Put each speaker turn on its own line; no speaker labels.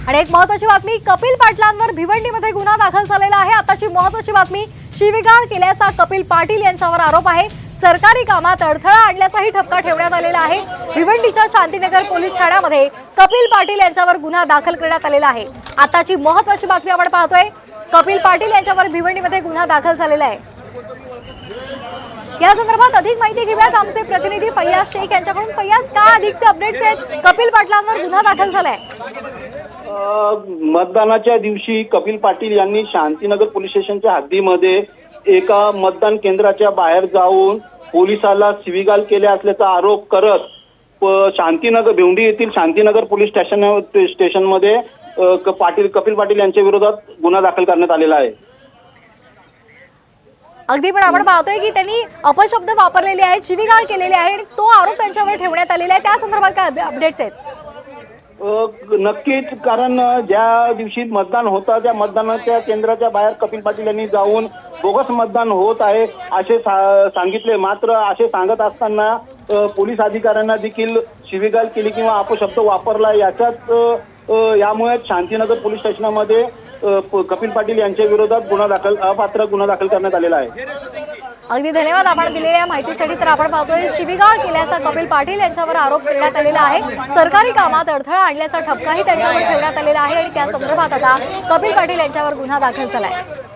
आणि एक महत्त्वाची बातमी, कपिल पाटलांवर भिवंडीमध्ये गुन्हा दाखल झालेला आहे। आताची महत्त्वाची बातमी, शिवीगाळ केल्याचा कपिल पाटील यांच्यावर आरोप आहे। सरकारी कामात अडथळा आणल्याचाही ठपका ठेवण्यात आलेला आहे। भिवंडीच्या शांतीनगर पोलीस ठाण्यामध्ये कपिल पाटील यांच्यावर गुन्हा दाखल करण्यात आलेला आहे। आताची महत्त्वाची बातमी आपण पाहतोय, कपिल पाटील यांच्यावर भिवंडीमध्ये गुन्हा दाखल झालेला आहे। या संदर्भात अधिक माहिती घेऊयात आमचे प्रतिनिधी फैयाज शेख यांच्याकडून। फैयाज, काय अधिकचे अपडेट्स आहेत? कपिल पाटलांवर गुन्हा दाखल झालाय।
मतदानाच्या दिवशी कपिल पाटील यांनी शांतीनगर पोलीस स्टेशनच्या हद्दीमध्ये एका मतदान केंद्राच्या बाहेर जाऊन पोलिसाला शिवीगाळ केल्या असल्याचा आरोप करत शांतीनगर भिवंडी येथील शांतीनगर पोलीस स्टेशनमध्ये कपिल पाटील यांच्या विरोधात गुन्हा दाखल करण्यात आलेला आहे।
अगदी, पण आपण पाहतोय की त्यांनी अपशब्द वापरलेले आहेत, शिवीगाळ केलेली आहे आणि तो आरोप त्यांच्यावर ठेवण्यात आलेला आहे। त्या संदर्भात काय अपडेट्स आहेत?
नक्कीच, कारण ज्या दिवशी मतदान होतं त्या मतदानाच्या केंद्राच्या बाहेर कपिल पाटील यांनी जाऊन बोगस मतदान होत आहे असे सांगितले। मात्र असे सांगत असताना पोलीस अधिकाऱ्यांना देखील शिवीगाळ केली किंवा अपशब्द वापरला। यामुळे शांतीनगर पोलीस स्टेशनमध्ये कपिल पाटील यांच्या विरोधात अपात्र गुन्हा दाखल करण्यात आलेला आहे।
अगदी धन्यवाद आपण दिलेल्या माहितीसाठी। तर आपण पाहतोय, शिवीगाळ केल्याचा कपिल पाटील यांच्यावर आरोप करण्यात आलेला आहे। सरकारी कामात अडथळा आणल्याचा ठपकाही त्यांच्यावर ठेवण्यात आलेला आहे आणि त्या संदर्भात आता कपिल पाटील यांच्यावर गुन्हा दाखल झालाय।